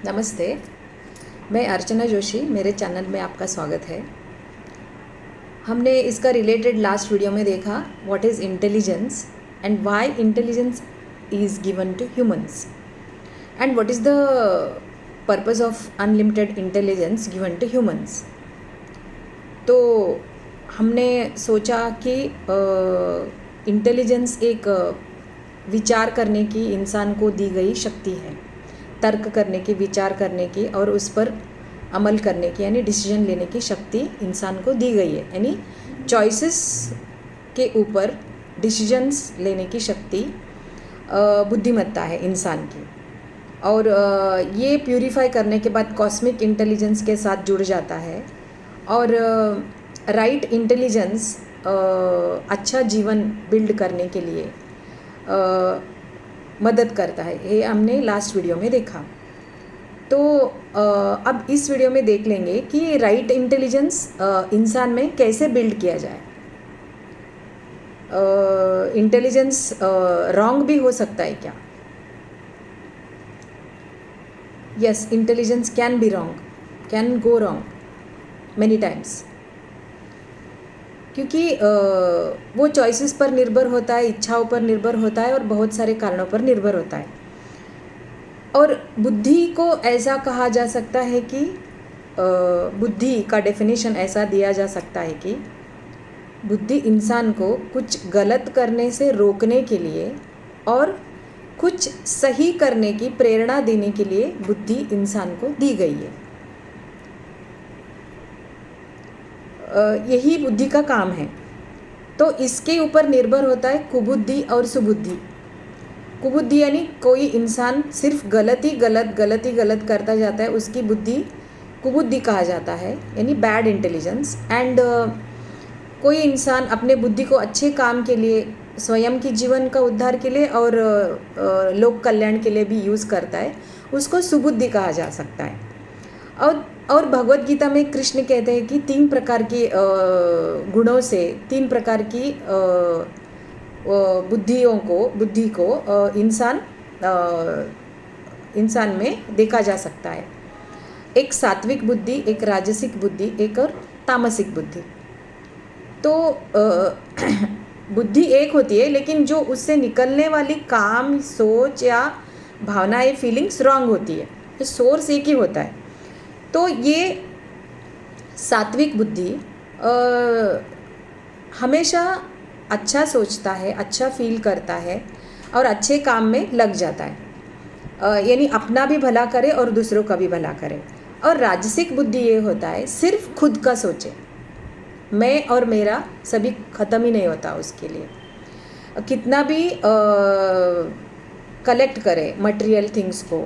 नमस्ते, मैं अर्चना जोशी। मेरे चैनल में आपका स्वागत है। हमने इसका रिलेटेड लास्ट वीडियो में देखा what is intelligence and why intelligence is given to humans and what is the purpose of unlimited intelligence given to humans. तो हमने सोचा कि इंटेलिजेंस एक विचार करने की इंसान को दी गई शक्ति है, तर्क करने की, विचार करने की और उस पर अमल करने की यानी डिसीजन लेने की शक्ति इंसान को दी गई है। यानी चॉइसेस के ऊपर डिसीजंस लेने की शक्ति बुद्धिमत्ता है इंसान की। और ये प्यूरिफाई करने के बाद कॉस्मिक इंटेलिजेंस के साथ जुड़ जाता है और राइट इंटेलिजेंस अच्छा जीवन बिल्ड करने के लिए मदद करता है। ये हमने लास्ट वीडियो में देखा। तो अब इस वीडियो में देख लेंगे कि राइट इंटेलिजेंस इंसान में कैसे बिल्ड किया जाए। इंटेलिजेंस रॉन्ग भी हो सकता है क्या? Yes, intelligence can be wrong, can go wrong many times, क्योंकि वो चॉइसेस पर निर्भर होता है, इच्छाओं पर निर्भर होता है और बहुत सारे कारणों पर निर्भर होता है। और बुद्धि को ऐसा कहा जा सकता है कि बुद्धि का डेफिनेशन ऐसा दिया जा सकता है कि बुद्धि इंसान को कुछ गलत करने से रोकने के लिए और कुछ सही करने की प्रेरणा देने के लिए बुद्धि इंसान को दी गई है। यही बुद्धि का काम है। तो इसके ऊपर निर्भर होता है कुबुद्धि और सुबुद्धि। कुबुद्धि यानी कोई इंसान सिर्फ गलत ही गलत करता जाता है, उसकी बुद्धि कुबुद्धि कहा जाता है, यानी बैड इंटेलिजेंस। एंड कोई इंसान अपने बुद्धि को अच्छे काम के लिए, स्वयं की जीवन का उद्धार के लिए और लोक कल्याण के लिए भी यूज़ करता है, उसको सुबुद्धि कहा जा सकता है। और भगवत गीता में कृष्ण कहते हैं कि 3 प्रकार की गुणों से, 3 प्रकार की बुद्धि को इंसान में देखा जा सकता है। एक सात्विक बुद्धि, एक राजसिक बुद्धि, एक और तामसिक बुद्धि। तो बुद्धि एक होती है, लेकिन जो उससे निकलने वाली काम, सोच या भावनाएं, फीलिंग्स रॉन्ग होती है। तो सोर्स एक ही होता है। तो ये सात्विक बुद्धि हमेशा अच्छा सोचता है, अच्छा फील करता है और अच्छे काम में लग जाता है, यानी अपना भी भला करे और दूसरों का भी भला करे। और राजसिक बुद्धि ये होता है सिर्फ खुद का सोचे, मैं और मेरा, सभी ख़त्म ही नहीं होता उसके लिए। कितना भी कलेक्ट करे मटेरियल थिंग्स को,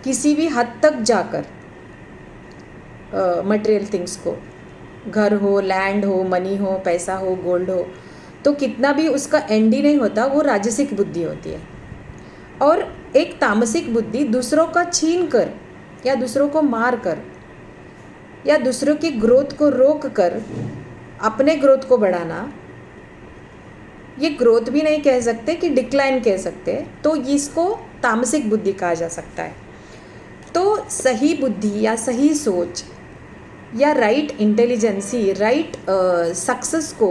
किसी भी हद तक जाकर मटेरियल थिंग्स को, घर हो, लैंड हो, मनी हो, पैसा हो, गोल्ड हो, तो कितना भी उसका एंड ही नहीं होता, वो राजसिक बुद्धि होती है। और एक तामसिक बुद्धि दूसरों का छीन कर या दूसरों को मार कर या दूसरों की ग्रोथ को रोक कर अपने ग्रोथ को बढ़ाना, ये ग्रोथ भी नहीं कह सकते कि डिक्लाइन कह सकते, तो इसको तामसिक बुद्धि कहा जा सकता है। तो सही बुद्धि या सही सोच या राइट इंटेलिजेंस ही राइट सक्सेस को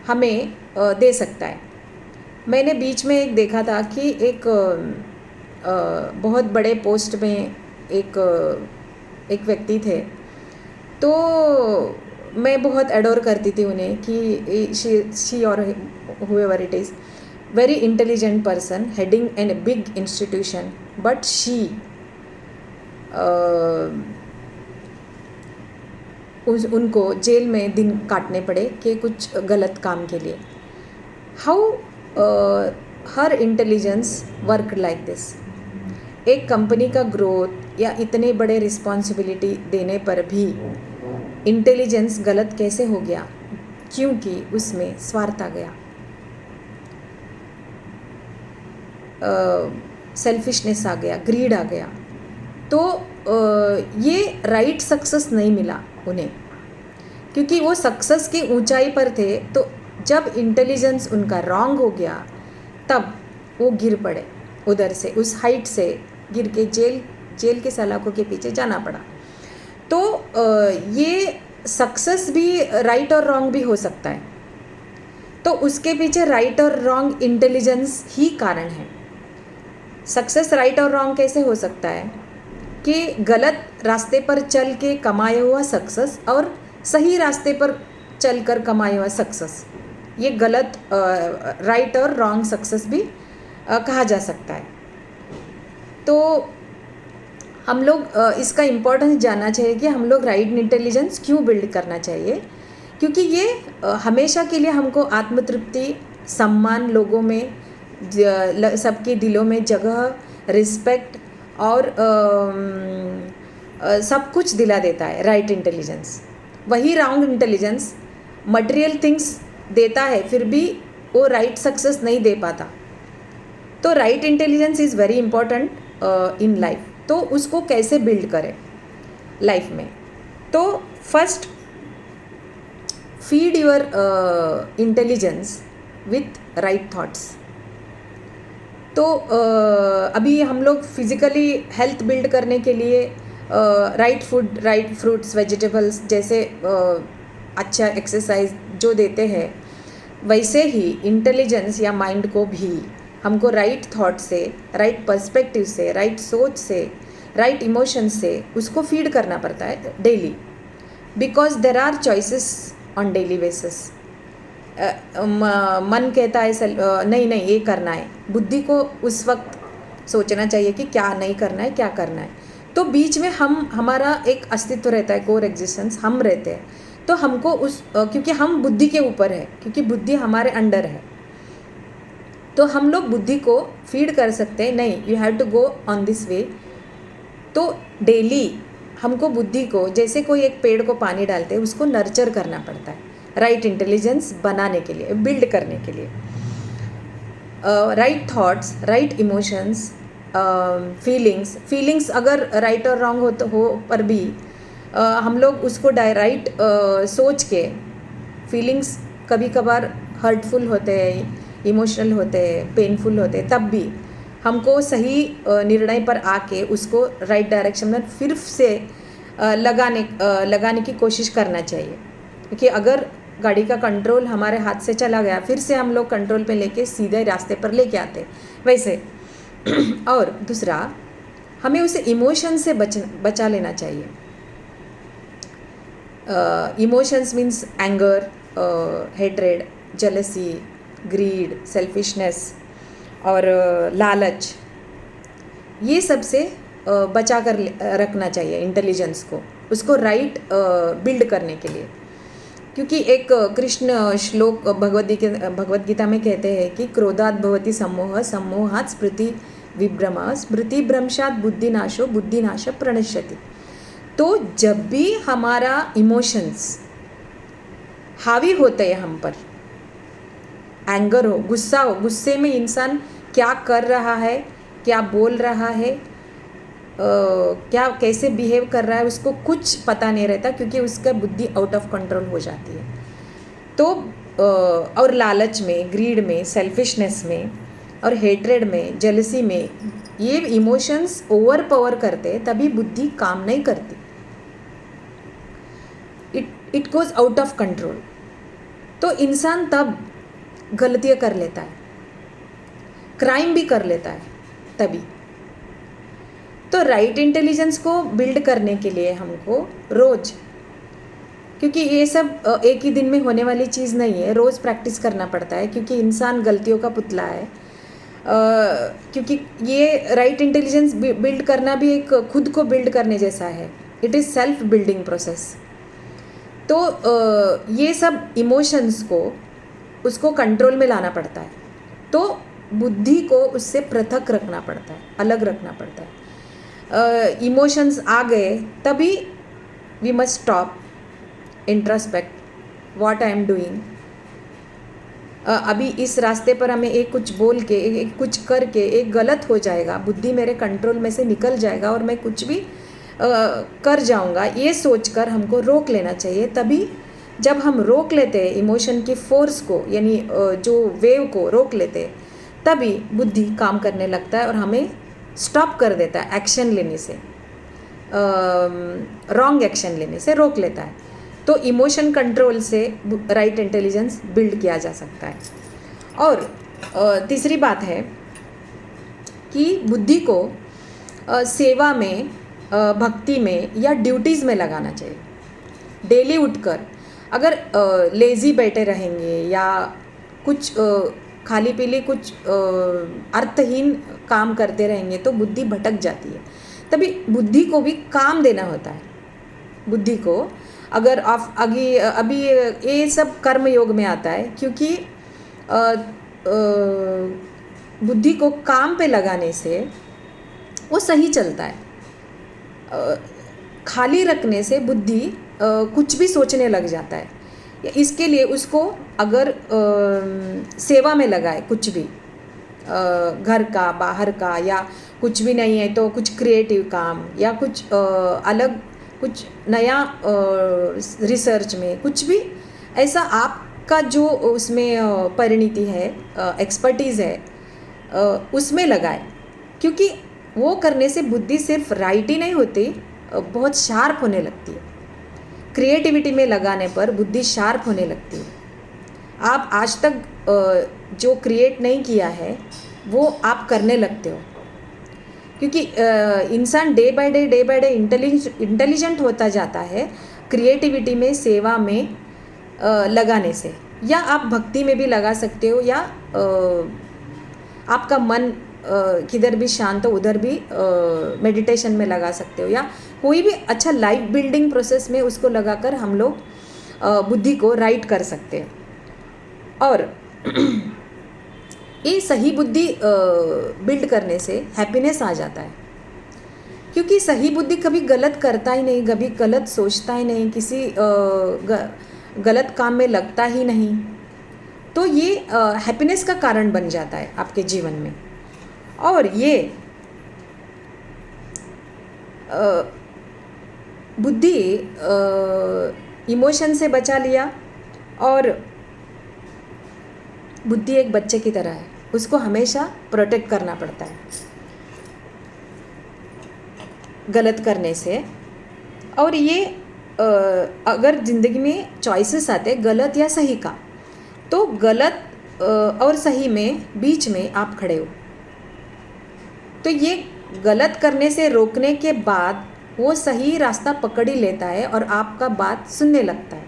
हमें दे सकता है। मैंने बीच में एक देखा था कि एक बहुत बड़े पोस्ट में एक व्यक्ति थे, तो मैं बहुत एडोर करती थी उन्हें कि शी और whoever it is, very intelligent person heading in a big institution, but she उनको जेल में दिन काटने पड़े कि कुछ गलत काम के लिए। How her intelligence work like this. एक कंपनी का ग्रोथ या इतने बड़े रिस्पॉन्सिबिलिटी देने पर भी इंटेलिजेंस गलत कैसे हो गया? क्योंकि उसमें स्वार्थ आ गया, सेल्फिशनेस आ गया, ग्रीड आ गया। तो ये राइट सक्सेस नहीं मिला उन्हें, क्योंकि वो सक्सेस की ऊंचाई पर थे। तो जब इंटेलिजेंस उनका रॉन्ग हो गया, तब वो गिर पड़े उधर से, उस हाइट से गिर के जेल के सलाखों के पीछे जाना पड़ा। तो ये सक्सेस भी राइट और रॉन्ग भी हो सकता है, तो उसके पीछे राइट और रॉन्ग इंटेलिजेंस ही कारण है। सक्सेस राइट और रॉन्ग कैसे हो सकता है कि गलत रास्ते पर चल के कमाया हुआ सक्सेस और सही रास्ते पर चल कर कमाया हुआ सक्सेस, ये गलत राइट और रॉन्ग सक्सेस भी कहा जा सकता है। तो हम लोग इसका इम्पोर्टेंस जानना चाहिए कि हम लोग राइट इंटेलिजेंस क्यों बिल्ड करना चाहिए, क्योंकि ये हमेशा के लिए हमको आत्मतृप्ति, सम्मान, लोगों में सबके दिलों में जगह, रिस्पेक्ट और सब कुछ दिला देता है राइट इंटेलिजेंस। वही रॉन्ग इंटेलिजेंस मटेरियल थिंग्स देता है, फिर भी वो राइट सक्सेस नहीं दे पाता। तो right intelligence is very important in life. तो उसको कैसे बिल्ड करें लाइफ में? तो first, feed your intelligence with right thoughts. तो अभी हम लोग फिज़िकली हेल्थ बिल्ड करने के लिए right food, right fruits, vegetables जैसे अच्छा एक्सरसाइज जो देते हैं, वैसे ही इंटेलिजेंस या माइंड को भी हमको राइट थॉट से, राइट पर्सपेक्टिव से, राइट सोच से, राइट इमोशन से उसको फीड करना पड़ता है daily, because there are choices on daily basis. मन कहता है नहीं ये करना है, बुद्धि को उस वक्त सोचना चाहिए कि क्या नहीं करना है, क्या करना है। तो बीच में हमारा एक अस्तित्व रहता है, कोर एग्जिस्टेंस, हम रहते हैं। तो हमको क्योंकि हम बुद्धि के ऊपर है, क्योंकि बुद्धि हमारे अंडर है, तो हम लोग बुद्धि को फीड कर सकते हैं, नहीं you have to go on this way. तो डेली हमको बुद्धि को, जैसे कोई एक पेड़ को पानी डालते हैं, उसको नर्चर करना पड़ता है राइट इंटेलिजेंस बनाने के लिए, बिल्ड करने के लिए। Right thoughts, right emotions, feelings अगर राइट और रॉन्ग हो पर भी हम लोग उसको राइट सोच के, फीलिंग्स कभी कभार हर्टफुल होते हैं, इमोशनल होते हैं, पेनफुल होते हैं, तब भी हमको सही निर्णय पर आके उसको राइट डायरेक्शन में फिर से लगाने की कोशिश करना चाहिए। क्योंकि अगर गाड़ी का कंट्रोल हमारे हाथ से चला गया, फिर से हम लोग कंट्रोल पे लेके सीधे रास्ते पर लेके आते वैसे। और दूसरा, हमें उसे इमोशन से बचा लेना चाहिए। Emotions means anger, hatred, jealousy, greed, selfishness और लालच, ये सब से बचा कर रखना चाहिए इंटेलिजेंस को, उसको राइट बिल्ड करने के लिए। क्योंकि एक कृष्ण श्लोक भगवद गीता में कहते हैं कि क्रोधात् भवति सम्मोह, सम्मोहात् स्मृति विभ्रम, स्मृति भ्रंशात् बुद्धिनाशो, बुद्धिनाश प्रणश्यति। तो जब भी हमारा इमोशंस हावी होते हैं हम पर, एंगर हो, गुस्सा हो, गुस्से में इंसान क्या कर रहा है, क्या बोल रहा है, क्या कैसे बिहेव कर रहा है, उसको कुछ पता नहीं रहता, क्योंकि उसका बुद्धि आउट ऑफ कंट्रोल हो जाती है। तो और लालच में, ग्रीड में, सेल्फिशनेस में और हेट्रेड में, जेलसी में, ये इमोशंस ओवर पावर करते, तभी बुद्धि काम नहीं करती, it goes out of control. तो इंसान तब गलतियाँ कर लेता है, क्राइम भी कर लेता है तभी। तो राइट इंटेलिजेंस को बिल्ड करने के लिए हमको रोज़, क्योंकि ये सब एक ही दिन में होने वाली चीज़ नहीं है, रोज़ प्रैक्टिस करना पड़ता है, क्योंकि इंसान गलतियों का पुतला है। क्योंकि ये राइट इंटेलिजेंस बिल्ड करना भी एक खुद को बिल्ड करने जैसा है, it is self building process. तो ये सब इमोशंस को उसको कंट्रोल में लाना पड़ता है, तो बुद्धि को उससे पृथक रखना पड़ता है, अलग रखना पड़ता है। इमोशंस आ गए तभी we must stop, introspect what I am doing. अभी इस रास्ते पर हमें एक कुछ बोल के, एक कुछ करके एक गलत हो जाएगा, बुद्धि मेरे कंट्रोल में से निकल जाएगा और मैं कुछ भी कर जाऊंगा, ये सोचकर हमको रोक लेना चाहिए। तभी जब हम रोक लेते हैं इमोशन की फोर्स को, यानी जो वेव को रोक लेते हैं, तभी बुद्धि काम करने लगता है और हमें स्टॉप कर देता है एक्शन लेने से, रॉन्ग एक्शन लेने से रोक लेता है। तो इमोशन कंट्रोल से राइट इंटेलिजेंस बिल्ड किया जा सकता है। और तीसरी बात है कि बुद्धि को सेवा में, भक्ति में या ड्यूटीज़ में लगाना चाहिए। डेली उठकर अगर लेज़ी बैठे रहेंगे या कुछ खाली पीली कुछ अर्थहीन काम करते रहेंगे तो बुद्धि भटक जाती है। तभी बुद्धि को भी काम देना होता है। बुद्धि को अगर आप अभी ये सब कर्म योग में आता है, क्योंकि बुद्धि को काम पे लगाने से वो सही चलता है। खाली रखने से बुद्धि कुछ भी सोचने लग जाता है। इसके लिए उसको अगर सेवा में लगाए, कुछ भी घर का, बाहर का, या कुछ भी नहीं है तो कुछ क्रिएटिव काम या कुछ अलग, कुछ नया रिसर्च में, कुछ भी ऐसा आपका जो उसमें परिणति है, एक्सपर्टीज़ है, उसमें लगाए। क्योंकि वो करने से बुद्धि सिर्फ राइट ही नहीं होती, बहुत शार्प होने लगती है। क्रिएटिविटी में लगाने पर बुद्धि शार्प होने लगती है। आप आज तक जो क्रिएट नहीं किया है वो आप करने लगते हो, क्योंकि इंसान डे बाय डे इंटेलिजेंट होता जाता है क्रिएटिविटी में, सेवा में लगाने से। या आप भक्ति में भी लगा सकते हो, या आपका मन किधर भी शांत हो उधर भी मेडिटेशन में लगा सकते हो, या कोई भी अच्छा लाइफ बिल्डिंग प्रोसेस में उसको लगाकर हम लोग बुद्धि को राइट कर सकते हैं। और ये सही बुद्धि बिल्ड करने से हैप्पीनेस आ जाता है, क्योंकि सही बुद्धि कभी गलत करता ही नहीं, कभी गलत सोचता ही नहीं, किसी गलत काम में लगता ही नहीं। तो ये हैप्पीनेस का कारण बन जाता है आपके जीवन में। और ये बुद्धि इमोशन से बचा लिया। और बुद्धि एक बच्चे की तरह है, उसको हमेशा प्रोटेक्ट करना पड़ता है गलत करने से। और ये अगर ज़िंदगी में चॉइसेस आते गलत या सही का, तो गलत और सही में बीच में आप खड़े हो। तो ये गलत करने से रोकने के बाद वो सही रास्ता पकड़ ही लेता है और आपका बात सुनने लगता है।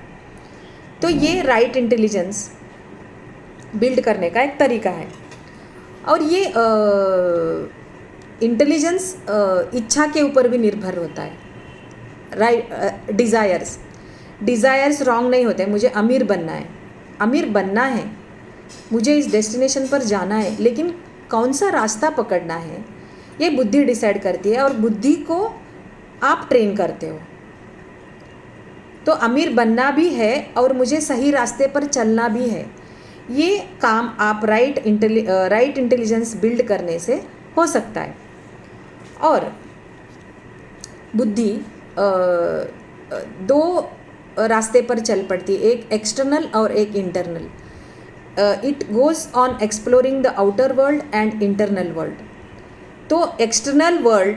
तो ये राइट इंटेलिजेंस बिल्ड करने का एक तरीका है। और ये इंटेलिजेंस इच्छा के ऊपर भी निर्भर होता है। राइट, डिज़ायर्स रॉन्ग नहीं होते। मुझे अमीर बनना है, मुझे इस डेस्टिनेशन पर जाना है, लेकिन कौन सा रास्ता पकड़ना है ये बुद्धि डिसाइड करती है, और बुद्धि को आप ट्रेन करते हो। तो अमीर बनना भी है और मुझे सही रास्ते पर चलना भी है। ये काम आप राइट इंटेलिजेंस बिल्ड करने से हो सकता है। और बुद्धि दो रास्ते पर चल पड़ती है, एक एक्सटर्नल और एक internal. It goes on exploring the outer world and internal world. तो external world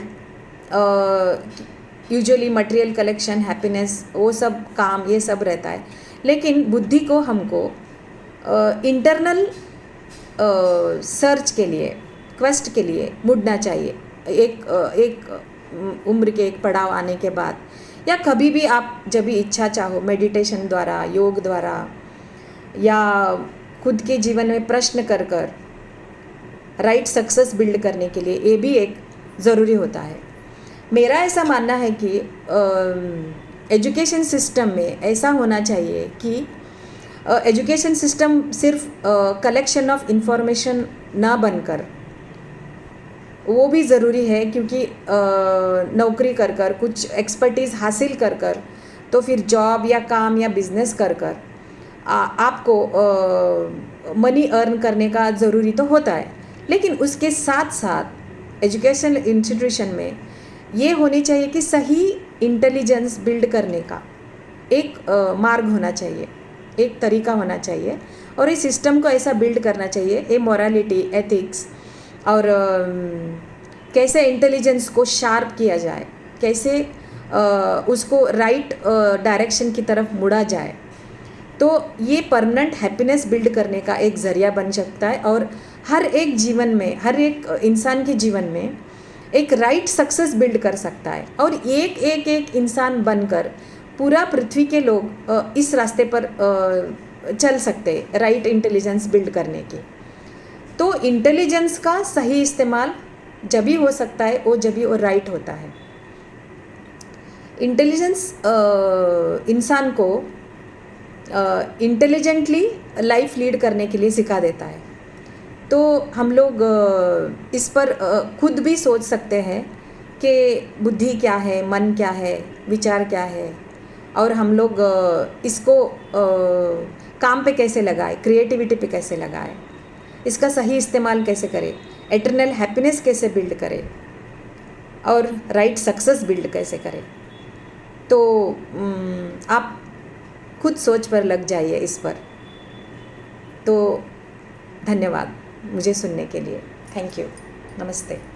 usually material collection, happiness, वो सब काम, ये सब रहता है। लेकिन बुद्धि को हमको इंटरनल सर्च के लिए, क्वेस्ट के लिए मुड़ना चाहिए। एक उम्र के एक पड़ाव आने के बाद, या कभी भी आप जब भी इच्छा चाहो, मेडिटेशन द्वारा, योग द्वारा, या खुद के जीवन में प्रश्न कर राइट सक्सेस बिल्ड करने के लिए, ये भी एक ज़रूरी होता है। मेरा ऐसा मानना है कि एजुकेशन सिस्टम में ऐसा होना चाहिए कि एजुकेशन सिस्टम सिर्फ कलेक्शन ऑफ इंफॉर्मेशन ना बनकर, वो भी ज़रूरी है, क्योंकि नौकरी कर कुछ एक्सपर्टीज़ हासिल कर तो फिर जॉब या काम या बिजनेस कर आपको मनी अर्न करने का ज़रूरी तो होता है। लेकिन उसके साथ साथ एजुकेशन इंस्टीट्यूशन में ये होनी चाहिए कि सही इंटेलिजेंस बिल्ड करने का एक मार्ग होना चाहिए, एक तरीका होना चाहिए। और इस सिस्टम को ऐसा बिल्ड करना चाहिए, ये मोरालिटी, एथिक्स और कैसे इंटेलिजेंस को शार्प किया जाए, कैसे उसको राइट डायरेक्शन की तरफ मुड़ा जाए, तो ये परमानेंट हैप्पीनेस बिल्ड करने का एक ज़रिया बन सकता है। और हर एक जीवन में, हर एक इंसान के जीवन में एक राइट सक्सेस बिल्ड कर सकता है। और एक इंसान बनकर पूरा पृथ्वी के लोग इस रास्ते पर चल सकते हैं राइट इंटेलिजेंस बिल्ड करने की। तो इंटेलिजेंस का सही इस्तेमाल जब भी हो सकता है वो जब भी वो राइट होता है। इंटेलिजेंस इंसान को इंटेलिजेंटली लाइफ लीड करने के लिए सिखा देता है। तो हम लोग इस पर खुद भी सोच सकते हैं कि बुद्धि क्या है, मन क्या है, विचार क्या है, और हम लोग इसको काम पे कैसे लगाए, क्रिएटिविटी पे कैसे लगाए, इसका सही इस्तेमाल कैसे करें, एटर्नल हैप्पीनेस कैसे बिल्ड करें, और राइट सक्सेस बिल्ड कैसे करें। तो आप खुद सोच पर लग जाइए इस पर। तो धन्यवाद मुझे सुनने के लिए। Thank you. नमस्ते।